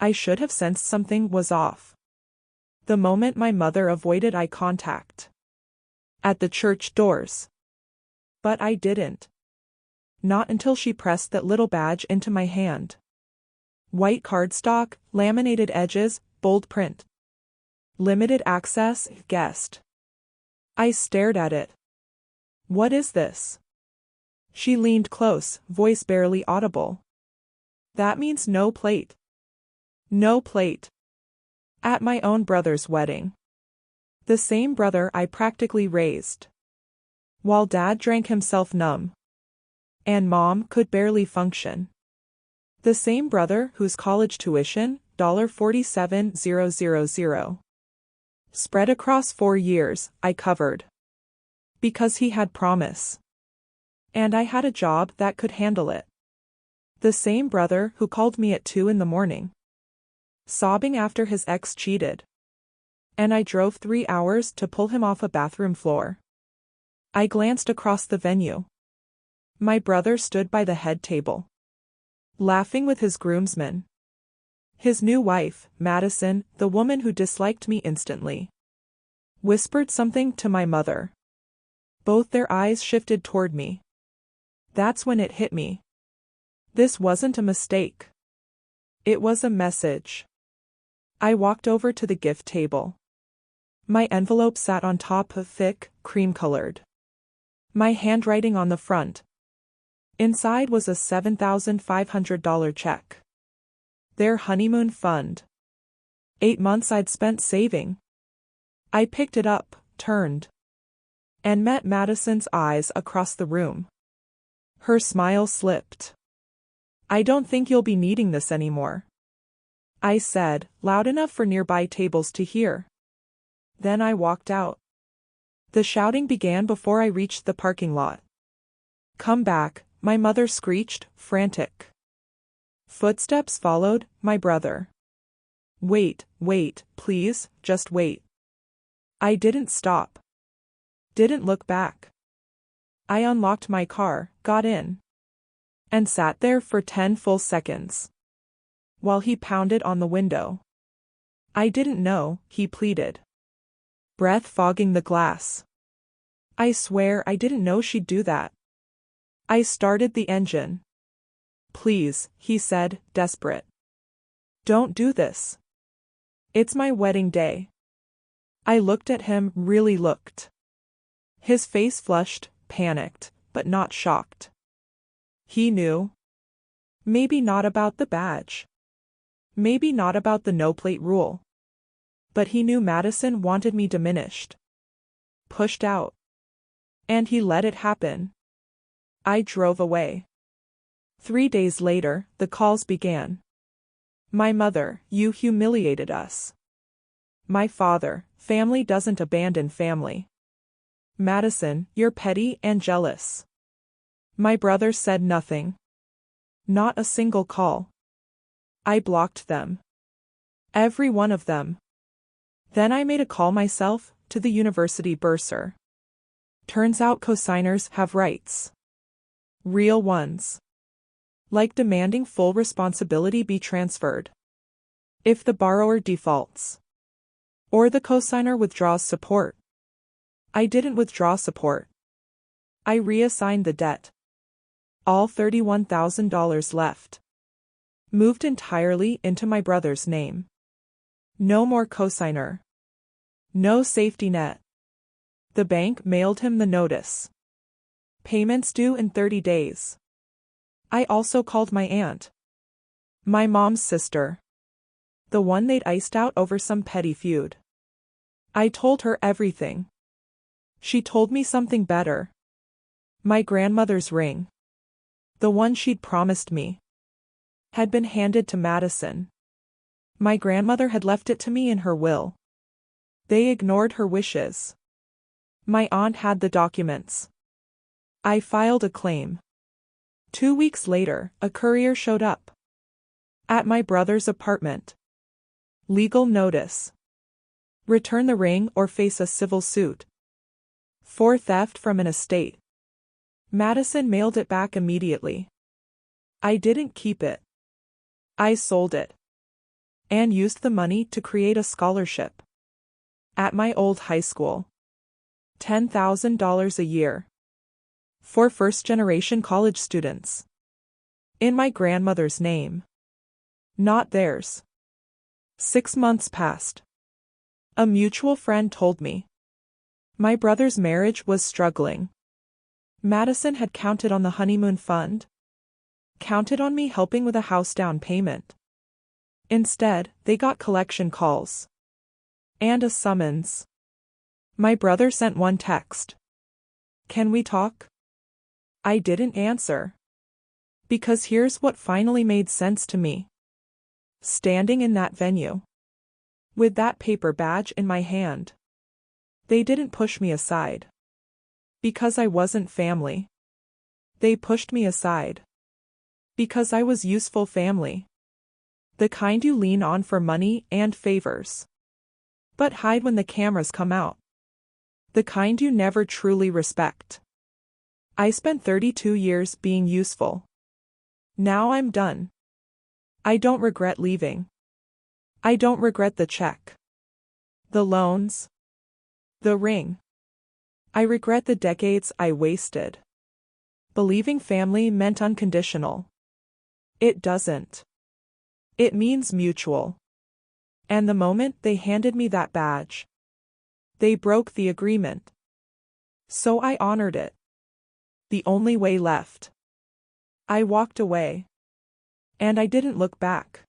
I should have sensed something was off the moment my mother avoided eye contact at the church doors. But I didn't. Not until she pressed that little badge into my hand. White cardstock, laminated edges, bold print. Limited access, guest. I stared at it. What is this? She leaned close, voice barely audible. That means no plate. No plate. At my own brother's wedding. The same brother I practically raised. While Dad drank himself numb. And Mom could barely function. The same brother whose college tuition, $47,000. Spread across 4 years, I covered. Because he had promise. And I had a job that could handle it. The same brother who called me at 2 in the morning. Sobbing after his ex cheated. And I drove 3 hours to pull him off a bathroom floor. I glanced across the venue. My brother stood by the head table. Laughing with his groomsmen. His new wife, Madison, the woman who disliked me instantly, whispered something to my mother. Both their eyes shifted toward me. That's when it hit me. This wasn't a mistake. It was a message. I walked over to the gift table. My envelope sat on top of thick, cream-colored. My handwriting on the front. Inside was a $7,500 check. Their honeymoon fund. 8 months I'd spent saving. I picked it up, turned, and met Madison's eyes across the room. Her smile slipped. I don't think you'll be needing this anymore, I said, loud enough for nearby tables to hear. Then I walked out. The shouting began before I reached the parking lot. Come back, my mother screeched, frantic. Footsteps followed, my brother. Wait, please, just wait. I didn't stop. Didn't look back. I unlocked my car, got in, and sat there for 10 full seconds. While he pounded on the window. I didn't know, he pleaded. Breath fogging the glass. I swear I didn't know she'd do that. I started the engine. Please, he said, desperate. Don't do this. It's my wedding day. I looked at him, really looked. His face flushed, panicked, but not shocked. He knew. Maybe not about the badge. Maybe not about the no-plate rule. But he knew Madison wanted me diminished. Pushed out. And he let it happen. I drove away. 3 days later, the calls began. My mother, you humiliated us. My father, family doesn't abandon family. Madison, you're petty and jealous. My brother said nothing. Not a single call. I blocked them. Every one of them. Then I made a call myself, to the university bursar. Turns out cosigners have rights. Real ones. Like demanding full responsibility be transferred. If the borrower defaults. Or the cosigner withdraws support. I didn't withdraw support. I reassigned the debt. All $31,000 left. Moved entirely into my brother's name. No more cosigner. No safety net. The bank mailed him the notice. Payments due in 30 days. I also called my aunt. My mom's sister. The one they'd iced out over some petty feud. I told her everything. She told me something better. My grandmother's ring. The one she'd promised me. Had been handed to Madison. My grandmother had left it to me in her will. They ignored her wishes. My aunt had the documents. I filed a claim. 2 weeks later, a courier showed up. At my brother's apartment. Legal notice. Return the ring or face a civil suit. For theft from an estate. Madison mailed it back immediately. I didn't keep it. I sold it. and used the money to create a scholarship at my old high school. $10,000 a year for first-generation college students. In my grandmother's name. Not theirs. 6 months passed. A mutual friend told me my brother's marriage was struggling. Madison had counted on the honeymoon fund, counted on me helping with a house down payment. Instead, they got collection calls and a summons. My brother sent one text. "Can we talk?" I didn't answer. Because here's what finally made sense to me. Standing in that venue, with that paper badge in my hand, they didn't push me aside. Because I wasn't family. They pushed me aside. Because I was useful family. The kind you lean on for money and favors, but hide when the cameras come out. The kind you never truly respect. I spent 32 years being useful. Now I'm done. I don't regret leaving. I don't regret the check, the loans, the ring. I regret the decades I wasted believing family meant unconditional. It doesn't. It means mutual. And the moment they handed me that badge, they broke the agreement. So I honored it. The only way left. I walked away. And I didn't look back.